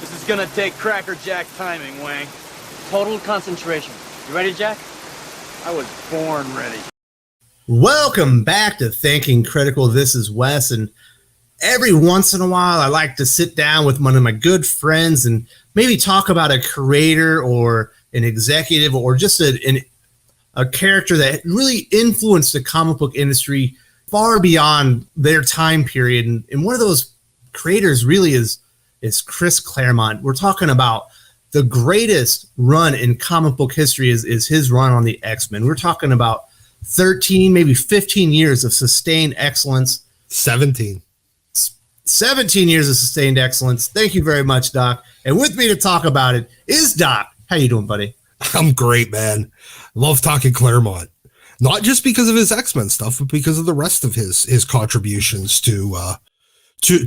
This is gonna take crackerjack timing, Wang. Total concentration. You ready, Jack? I was born ready. Welcome back to Thinking Critical. This is Wes, and every once in a while I like to sit down with one of my good friends and maybe talk about a creator or an executive or just a character that really influenced the comic book industry far beyond their time period. And one of those creators really is Chris Claremont. We're talking about the greatest run in comic book history is his run on the X-Men. We're talking about 13, maybe 15 years of sustained excellence. 17 years of sustained excellence. Thank you very much, Doc. And with me to talk about it is Doc. How you doing, buddy? I'm great, man. Love talking Claremont. Not just because of his X-Men stuff, but because of the rest of his contributions to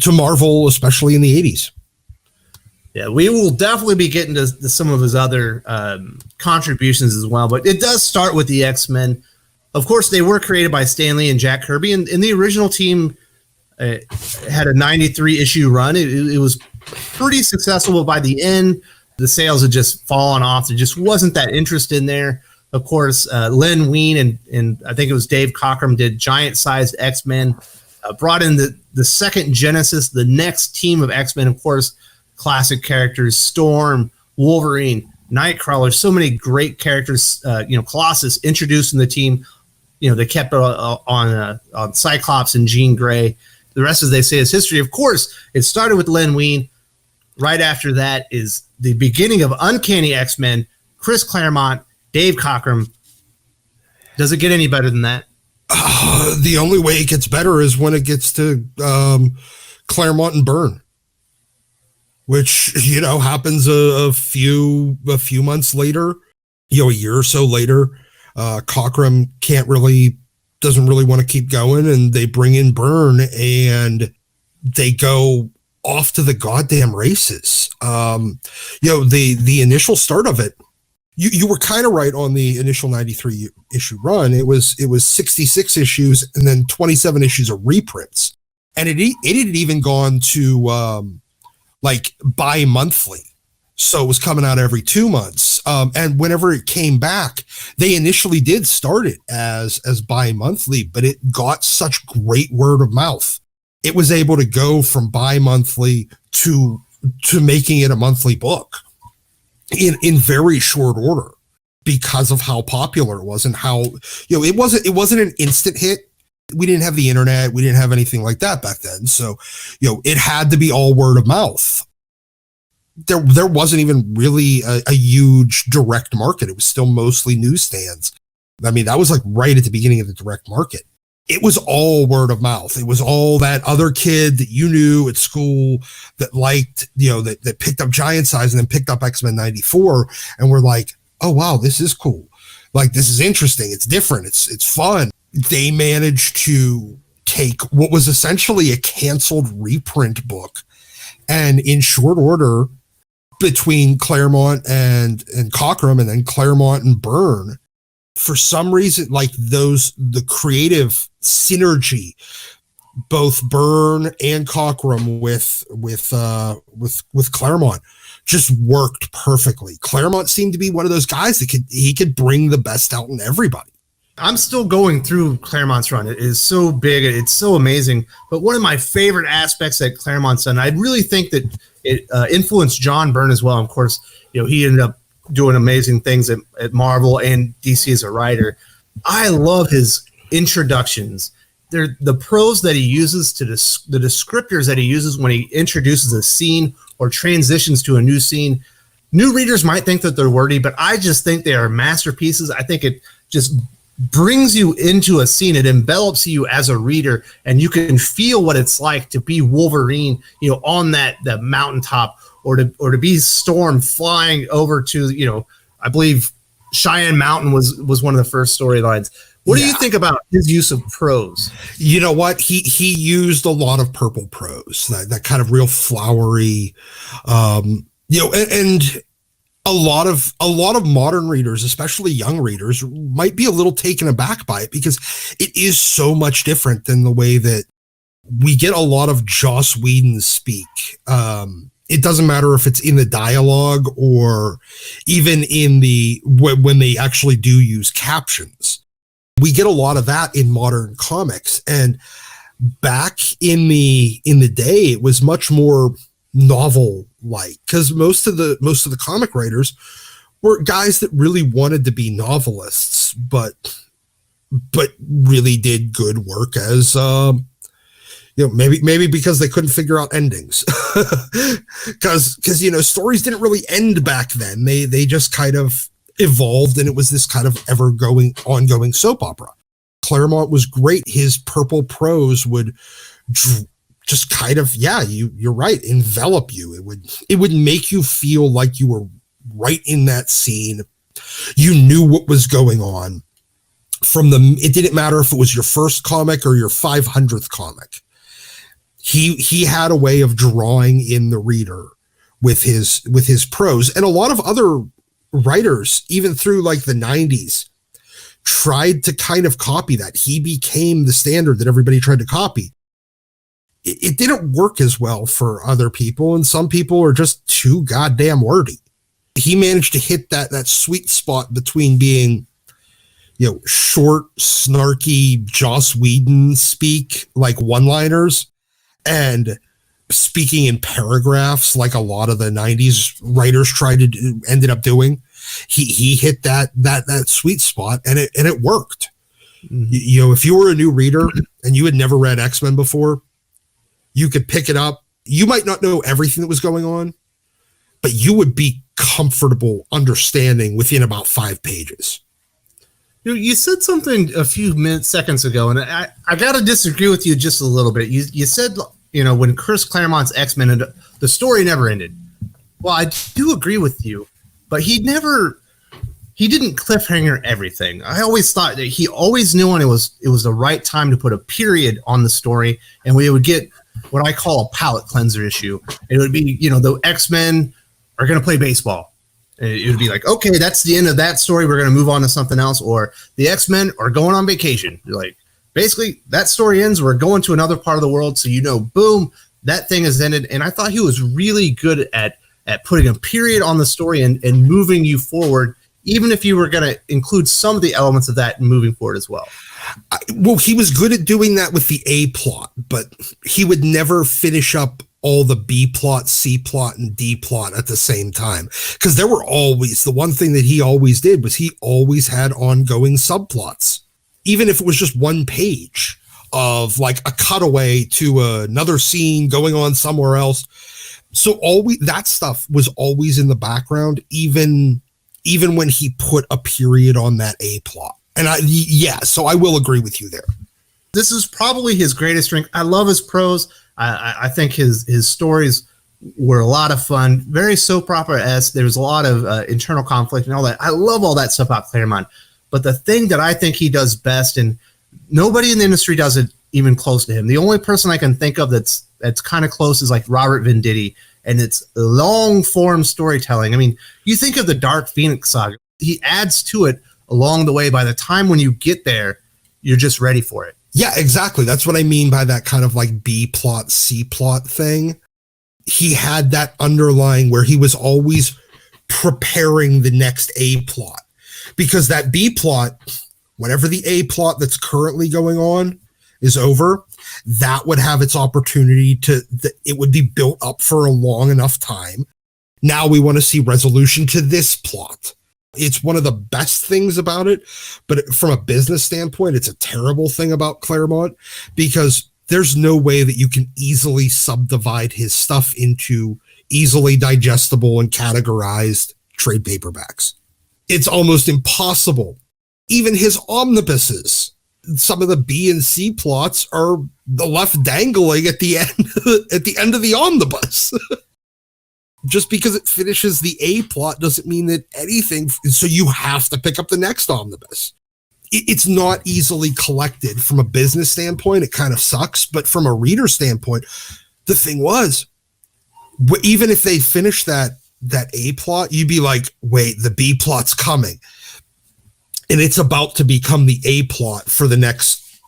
Marvel, especially in the 80s. Yeah, we will definitely be getting to some of his other contributions as well. But it does start with the X-Men. Of course, they were created by Stan Lee and Jack Kirby, and the original team had a 93-issue run. It was pretty successful, but by the end, the sales had just fallen off. There just wasn't that interest in there. Of course, Len Wein and I think it was Dave Cockrum did giant-sized X-Men, brought in the second Genesis, the next team of X-Men, of course, classic characters, Storm, Wolverine, Nightcrawler, so many great characters, Colossus introduced in the team. They kept it on Cyclops and Jean Grey. The rest, as they say, is history. Of course, it started with Len Wein. Right after that is the beginning of Uncanny X-Men, Chris Claremont, Dave Cockrum. Does it get any better than that? The only way it gets better is when it gets to Claremont and Byrne, which, happens a few months later, a year or so later. Cockrum doesn't really want to keep going, and they bring in Byrne, and they go off to the goddamn races. The initial start of it, you were kind of right on the initial 93 issue run. It was 66 issues and then 27 issues of reprints, and it had even gone to bi-monthly. So it was coming out every 2 months. And whenever it came back, they initially did start it as bi-monthly, but it got such great word of mouth. It was able to go from bi-monthly to making it a monthly book in very short order because of how popular it was and how, it wasn't an instant hit. We didn't have the internet. We didn't have anything like that back then. So, it had to be all word of mouth. There wasn't even really a huge direct market. It was still mostly newsstands. I mean, that was like right at the beginning of the direct market. It was all word of mouth. It was all that other kid that you knew at school that liked, that picked up Giant Size and then picked up X-Men 94 and were like, oh, wow, this is cool. Like, this is interesting. It's different. It's fun. They managed to take what was essentially a canceled reprint book and in short order between Claremont and Cockrum and then Claremont and Byrne, for some reason, the creative synergy, both Byrne and Cockrum with Claremont just worked perfectly. Claremont seemed to be one of those guys that could bring the best out in everybody. I'm still going through Claremont's run. It is so big. It's so amazing. But one of my favorite aspects that Claremont's done, I really think that it influenced John Byrne as well. Of course, he ended up doing amazing things at Marvel and DC as a writer. I love his introductions. They're the prose that he uses the descriptors that he uses when he introduces a scene or transitions to a new scene. New readers might think that they're wordy, but I just think they are masterpieces. I think it just brings you into a scene. It envelops you as a reader, and you can feel what it's like to be Wolverine, on that mountaintop, or to be Storm flying over to, I believe Cheyenne Mountain was one of the first storylines. What do you think about his use of prose? You know what? He used a lot of purple prose, that kind of real flowery, and a lot of modern readers, especially young readers, might be a little taken aback by it because it is so much different than the way that we get a lot of Joss Whedon speak It doesn't matter if it's in the dialogue or even in when they actually do use captions. We get a lot of that in modern comics, and back in the day, it was much more novel like, because most of the comic writers were guys that really wanted to be novelists, but really did good work as maybe because they couldn't figure out endings, because stories didn't really end back then. They just kind of evolved, and it was this kind of ongoing soap opera. Claremont was great. His purple prose would just kind of, you're right, envelop you. It would make you feel like you were right in that scene. You knew what was going on it didn't matter if it was your first comic or your 500th comic. He had a way of drawing in the reader with his prose, and a lot of other writers, even through like the 90s, tried to kind of copy that. He became the standard that everybody tried to copy. It didn't work as well for other people, and some people are just too goddamn wordy. He managed to hit that sweet spot between being, short, snarky Joss Whedon speak, like one-liners, and speaking in paragraphs like a lot of the 90s writers ended up doing. He hit that sweet spot, and it worked. Mm-hmm. If you were a new reader and you had never read X-Men before, you could pick it up. You might not know everything that was going on, but you would be comfortable understanding within about 5 pages. You said something a few seconds ago, and I got to disagree with you just a little bit. You said, when Chris Claremont's X-Men, the story never ended. Well, I do agree with you, but he didn't cliffhanger everything. I always thought that he always knew when it was the right time to put a period on the story, and we would get what I call a palate cleanser issue. It would be, the X-Men are going to play baseball. It would be like, okay, that's the end of that story. We're going to move on to something else. Or the X-Men are going on vacation. Like, basically, that story ends. We're going to another part of the world. So, boom, that thing has ended. And I thought he was really good at putting a period on the story and moving you forward, even if you were going to include some of the elements of that and moving forward as well. Well, he was good at doing that with the A plot, but he would never finish up all the B plot, C plot, and D plot at the same time. Because there were always, the one thing that he always did was he always had ongoing subplots. Even if it was just one page of like a cutaway to another scene going on somewhere else. So that stuff was always in the background, even when he put a period on that A plot. And so I will agree with you there. This is probably his greatest strength. I love his prose. I think his stories were a lot of fun, very soap opera-esque. There's a lot of internal conflict and all that. I love all that stuff about Claremont. But the thing that I think he does best, and nobody in the industry does it even close to him. The only person I can think of that's kind of close is like Robert Venditti, and it's long-form storytelling. I mean, you think of the Dark Phoenix saga. He adds to it along the way. By the time when you get there, you're just ready for it. Yeah, exactly. That's what I mean by that kind of like B plot, C plot thing. He had that underlying where he was always preparing the next A plot, because that B plot, whenever the A plot that's currently going on is over, that would have its opportunity it would be built up for a long enough time. Now we want to see resolution to this plot. It's one of the best things about it, but from a business standpoint, it's a terrible thing about Claremont, because there's no way that you can easily subdivide his stuff into easily digestible and categorized trade paperbacks. It's almost impossible. Even his omnibuses, some of the B and C plots are left dangling at the end of the omnibus. Just because it finishes the A plot doesn't mean that anything, so you have to pick up the next omnibus. It's not easily collected. From a business standpoint, it kind of sucks, but from a reader standpoint, the thing was, even if they finished that A plot, you'd be like, wait, the B plot's coming. And it's about to become the A plot for the next,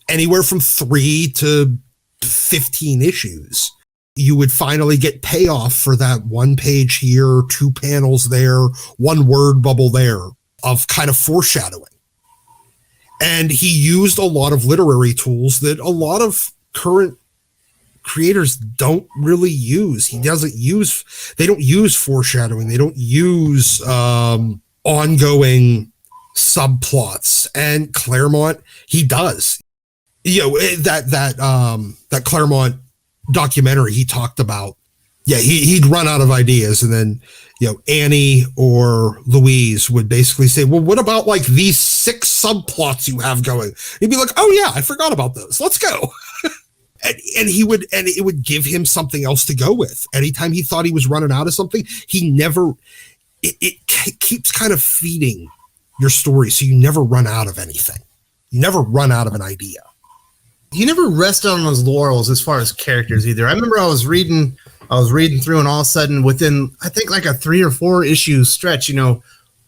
anywhere from 3 to 15 issues. you would finally get payoff for that 1 page here, 2 panels there, 1 word bubble there of kind of foreshadowing. And he used a lot of literary tools that a lot of current creators don't really use. They don't use foreshadowing. They don't use ongoing subplots. And Claremont, he does. That Claremont documentary he talked about, he'd run out of ideas, and then Annie or Louise would basically say, well, what about like these 6 subplots you have going? He'd be like, oh yeah, I forgot about those, let's go. and it would give him something else to go with. Anytime he thought he was running out of something, it keeps kind of feeding your story, so you never run out of anything. You never run out of an idea. He never rested on his laurels as far as characters either. I remember I was reading through, and all of a sudden, within I think like a 3 or 4 issue stretch,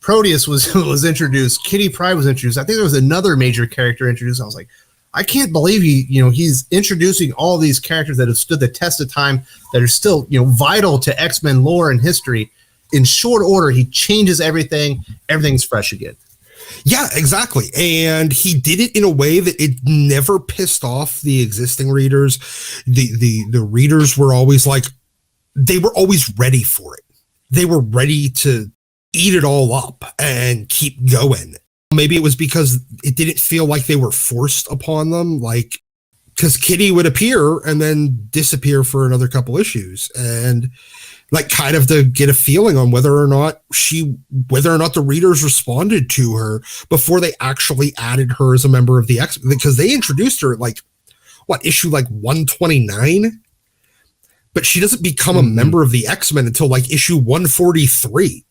Proteus was introduced, Kitty Pryde was introduced. I think there was another major character introduced. I was like, I can't believe he's introducing all these characters that have stood the test of time, that are still vital to X-Men lore and history. In short order, he changes everything. Everything's fresh again. Yeah, exactly. And he did it in a way that it never pissed off the existing readers. The readers were always like, they were always ready for it. They were ready to eat it all up and keep going. Maybe it was because it didn't feel like they were forced upon them, like, because Kitty would appear and then disappear for another couple issues, and like kind of to get a feeling on whether or not the readers responded to her before they actually added her as a member of the X-Men, because they introduced her at like issue like 129, but she doesn't become a member of the X-Men until like issue 143.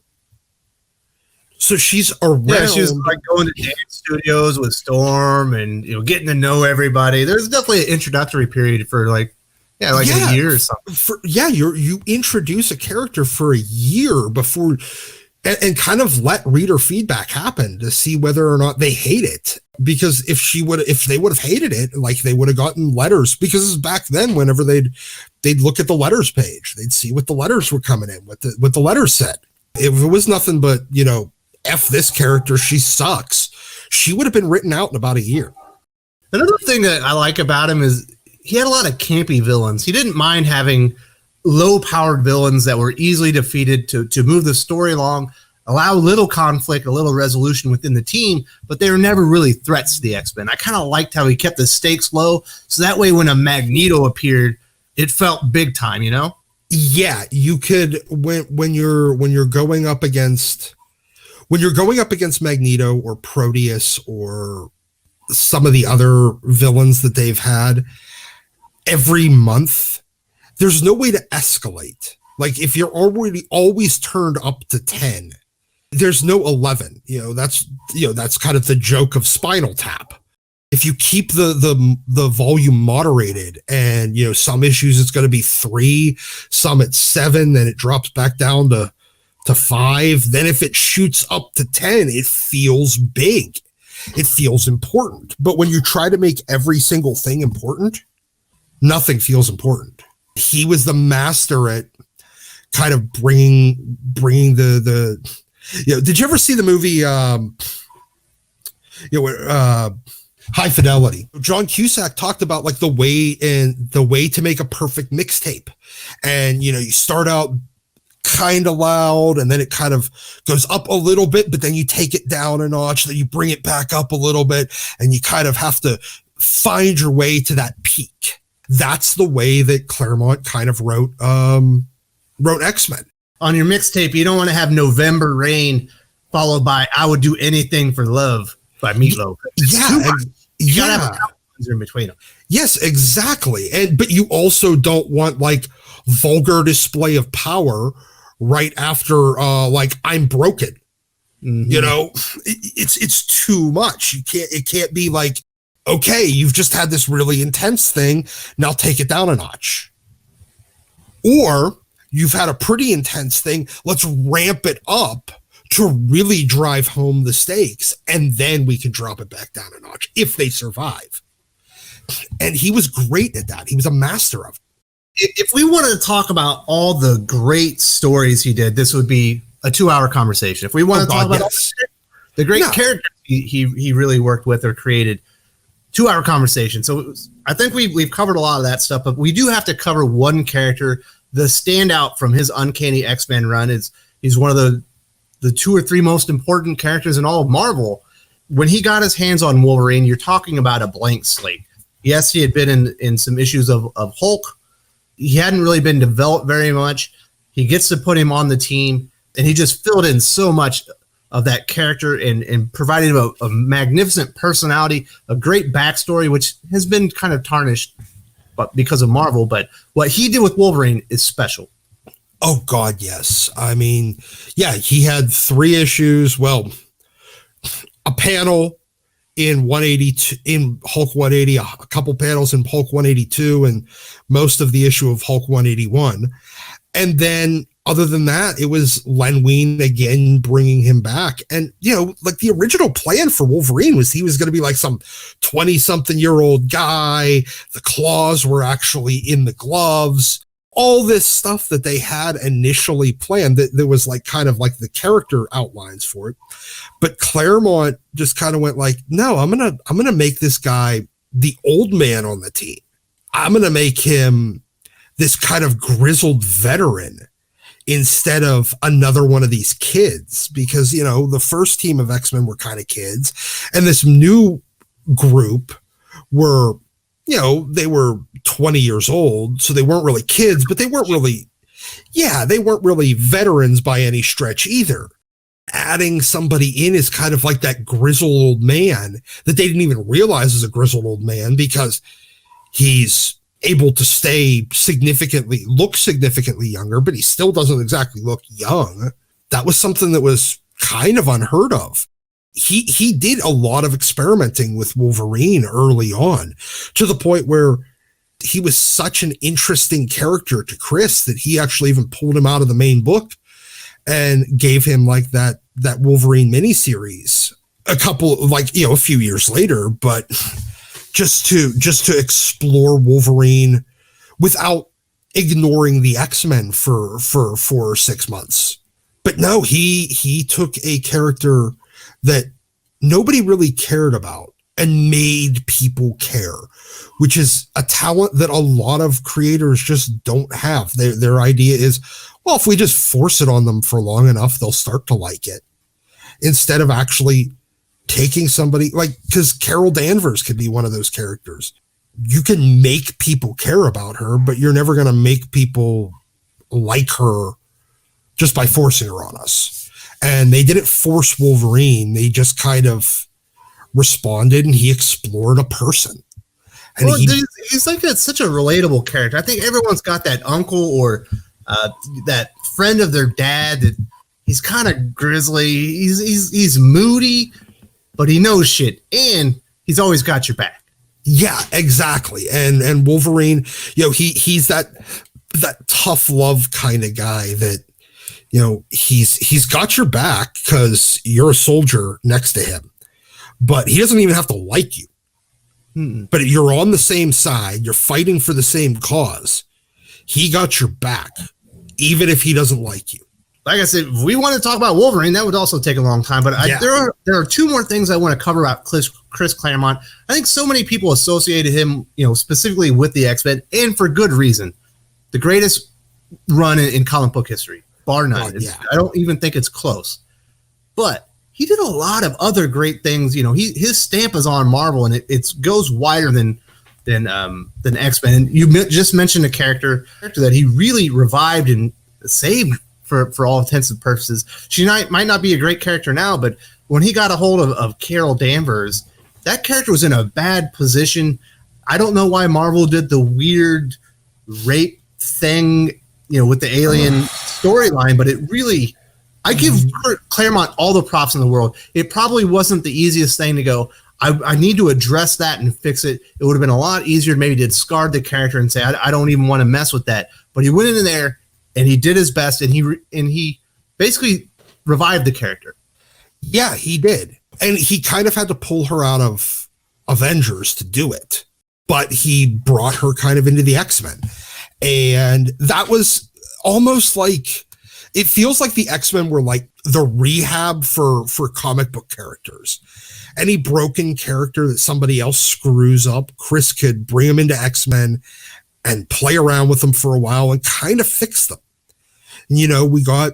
So she's around. Yeah, she was like going to dance studios with Storm and getting to know everybody. There's definitely an introductory period for a year or something. You introduce a character for a year before, and kind of let reader feedback happen to see whether or not they hate it. Because if they would have hated it, like they would have gotten letters. Because back then, whenever they'd look at the letters page, they'd see what the letters were coming in, what the letters said. If it was nothing but F this character, she sucks, she would have been written out in about a year. Another thing that I like about him is he had a lot of campy villains. He didn't mind having low-powered villains that were easily defeated to move the story along, allow little conflict, a little resolution within the team, but they were never really threats to the X-Men. I kind of liked how he kept the stakes low, so that way when a Magneto appeared, it felt big time, Yeah, you could when you're going up against Magneto or Proteus or some of the other villains that they've had every month, there's no way to escalate. Like if you're already always turned up to 10, there's no 11. That's kind of the joke of Spinal Tap. If you keep the volume moderated, and some issues it's going to be 3, some at 7, then it drops back down to 5. Then if it shoots up to 10, it feels big. It feels important. But when you try to make every single thing important, nothing feels important. He was the master at kind of bringing the did you ever see the movie High Fidelity? John Cusack talked about like the way to make a perfect mixtape. And you start out kind of loud, and then it kind of goes up a little bit, but then you take it down a notch, then you bring it back up a little bit, and you kind of have to find your way to that peak. That's the way that Claremont kind of wrote X-Men. On your mixtape, you don't want to have November Rain followed by I Would Do Anything for Love by Meatloaf. You gotta have a couple in between them. Yes, exactly. But you also don't want like vulgar display of power right after like I'm broken. Mm-hmm. It's too much. It can't be like, okay, you've just had this really intense thing, now take it down a notch. Or you've had a pretty intense thing, let's ramp it up to really drive home the stakes, and then we can drop it back down a notch if they survive. And he was great at that. He was a master of it. if we wanted to talk about all the great stories he did, this would be a 2-hour conversation. If we want to talk about the great characters he really worked with or created, 2-hour conversation. So I think we've covered a lot of that stuff, but we do have to cover one character. The standout from his Uncanny X-Men run is he's one of the 2 or 3 most important characters in all of Marvel. When he got his hands on Wolverine, you're talking about a blank slate. Yes, he had been in some issues of Hulk. He hadn't really been developed very much. He gets to put him on the team, and he just filled in so much of that character and provided a magnificent personality, a great backstory, which has been kind of tarnished but because of Marvel. But what he did with Wolverine is special. Oh, God, yes. I mean, yeah, he had 3 issues. Well, a panel in 182 in Hulk 180, a couple panels in Hulk 182, and most of the issue of Hulk 181. And then other than that, it was Len Wein again bringing him back. And, like the original plan for Wolverine was he was going to be like some 20-something-year-old guy. The claws were actually in the gloves. All this stuff that they had initially planned, that there was like kind of like the character outlines for it. But Claremont just kind of went like, no, I'm gonna make this guy the old man on the team. I'm gonna make him this kind of grizzled veteran instead of another one of these kids, because, the first team of X-Men were kind of kids, and this new group were, they were 20 years old, so they weren't really kids, but they weren't really veterans by any stretch either. Adding somebody in is kind of like that grizzled old man that they didn't even realize is a grizzled old man, because he's able to look significantly younger, but he still doesn't exactly look young. That was something that was kind of unheard of. He did a lot of experimenting with Wolverine early on, to the point where he was such an interesting character to Chris that he actually even pulled him out of the main book and gave him like that Wolverine miniseries a few years later, but just to explore Wolverine without ignoring the X-Men for 4 or 6 months. But no, he took a character that nobody really cared about and made people care, which is a talent that a lot of creators just don't have. Their idea is, well, if we just force it on them for long enough, they'll start to like it. Instead of actually taking somebody because Carol Danvers could be one of those characters. You can make people care about her, but you're never going to make people like her just by forcing her on us. And they didn't force Wolverine. They just kind of responded, and he explored a person. And he's like such a relatable character. I think everyone's got that uncle or that friend of their dad that he's kind of grizzly. He's moody, but he knows shit, and he's always got your back. Yeah, exactly. And Wolverine, he's that tough love kind of guy that, he's got your back because you're a soldier next to him, but he doesn't even have to like you. But you're on the same side. You're fighting for the same cause. He got your back, even if he doesn't like you. Like I said, if we want to talk about Wolverine, that would also take a long time. But there are 2 more things I want to cover about Chris Claremont. I think so many people associated him, specifically with the X-Men, and for good reason. The greatest run in comic book history, bar none. I don't even think it's close. But he did a lot of other great things. His stamp is on Marvel, and it goes wider than X-Men. And you just mentioned a character that he really revived and saved for all intents and purposes. She might not be a great character now, but when he got a hold of Carol Danvers, that character was in a bad position. I don't know why Marvel did the weird rape thing, with the alien storyline, but it really, I give Claremont all the props in the world. It probably wasn't the easiest thing to go, I need to address that and fix it. It would have been a lot easier to maybe discard the character and say, I don't even want to mess with that. But he went in there and he did his best, and he basically revived the character. Yeah, he did. And he kind of had to pull her out of Avengers to do it. But he brought her kind of into the X-Men. And that was almost like, it feels like the X-Men were like the rehab for comic book characters. Any broken character that somebody else screws up, Chris could bring them into X-Men and play around with them for a while and kind of fix them. You know, we got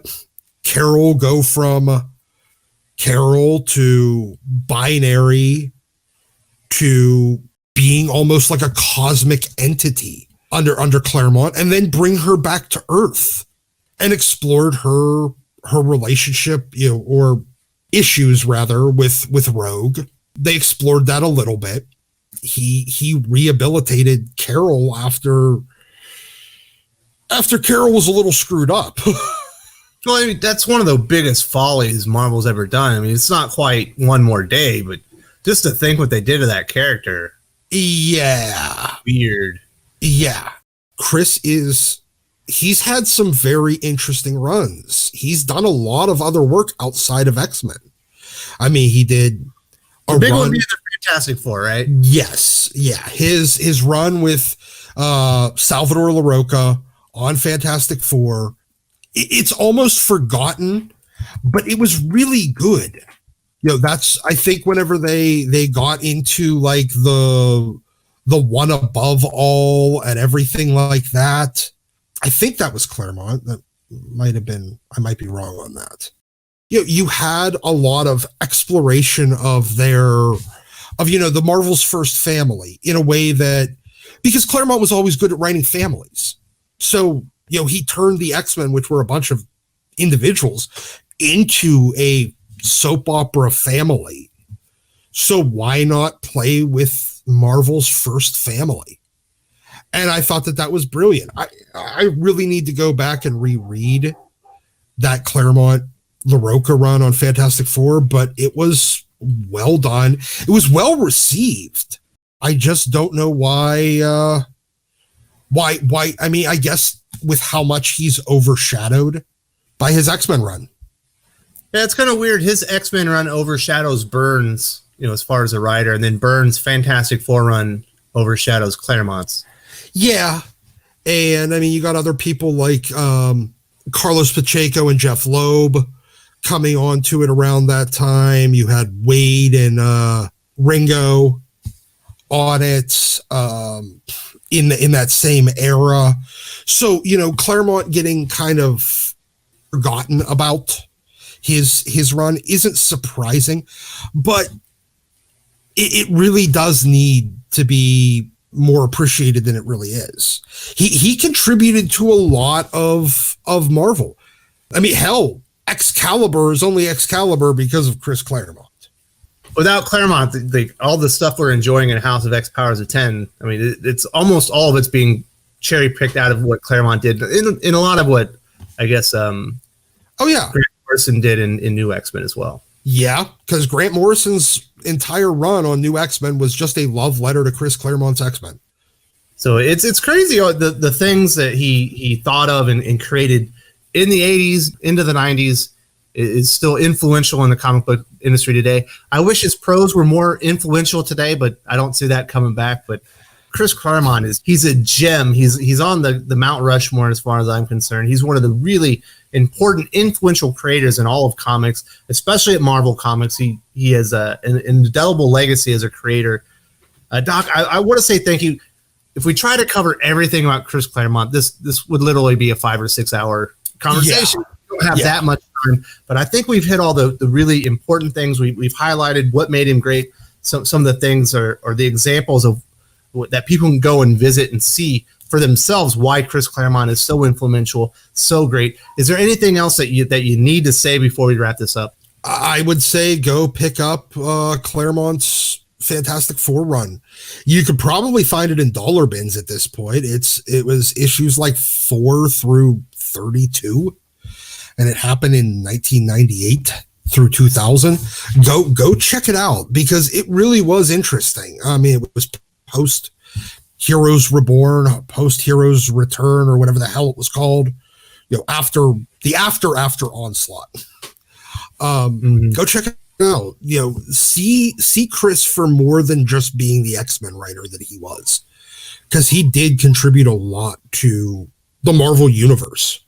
Carol go from Carol to Binary to being almost like a cosmic entity under Claremont, and then bring her back to Earth and explored her relationship, you know, or issues rather with Rogue. They explored that a little bit. He rehabilitated Carol after Carol was a little screwed up. Well, I mean, that's one of the biggest follies Marvel's ever done. I mean, it's not quite One More Day, but just to think what they did to that character. Yeah. Weird. Yeah. Chris he's had some very interesting runs. He's done a lot of other work outside of X-Men. I mean, he did a big one being the Fantastic Four, right? Yes. Yeah. His run with Salvador LaRocca on Fantastic Four, it's almost forgotten, but it was really good. You know, that's, I think whenever they got into like the one above all and everything like that, I think that was Claremont. That might have been, I might be wrong on that. You know, you had a lot of exploration of the Marvel's first family in a way that, because Claremont was always good at writing families. So, you know, he turned the X-Men, which were a bunch of individuals, into a soap opera family. So why not play with Marvel's first family? And I thought that was brilliant. I really need to go back and reread that Claremont LaRocca run on Fantastic Four, but it was well done. It was well received. I just don't know why. I mean, I guess with how much he's overshadowed by his X-Men run. Yeah, it's kind of weird. His X-Men run overshadows Byrne's, you know, as far as a writer, and then Byrne's Fantastic Four run overshadows Claremont's. Yeah. And I mean, you got other people like Carlos Pacheco and Jeff Loeb coming onto it around that time. You had Wade and Ringo on it in that same era. So, you know, Claremont getting kind of forgotten about his run isn't surprising, but it really does need to be more appreciated than it really is. He contributed to a lot of Marvel. I mean, hell, Excalibur is only Excalibur because of Chris Claremont. Without Claremont, all the stuff we're enjoying in House of X Powers of 10, I mean, it's almost all of it's being cherry picked out of what Claremont did in a lot of what, I guess, Grant Morrison did in New X-Men as well. Yeah, because Grant Morrison's entire run on New X-Men was just a love letter to Chris Claremont's X-Men. So it's crazy the things that he thought of and created in the 80s into the 90s is still influential in the comic book industry today. I wish his prose were more influential today, but I don't see that coming back. But Chris Claremont he's a gem. He's on the Mount Rushmore as far as I'm concerned. He's one of the really important, influential creators in all of comics, especially at Marvel Comics. He has an indelible legacy as a creator. Doc, I want to say thank you. If we try to cover everything about Chris Claremont, this would literally be a 5 or 6 hour conversation. Yeah. We don't have that much time, but I think we've hit all the really important things. We've highlighted what made him great. Some of the things are the examples of that people can go and visit and see for themselves why Chris Claremont is so influential, so great. Is there anything else that you need to say before we wrap this up? I would say go pick up Claremont's Fantastic Four run. You could probably find it in dollar bins at this point. It was issues like 4 through 32, and it happened in 1998 through 2000. Go check it out because it really was interesting. I mean, it was post Heroes Reborn, post Heroes Return, or whatever the hell it was called. You know, after Onslaught. Go check it out. You know, see Chris for more than just being the X-Men writer that he was. because he did contribute a lot to the Marvel universe.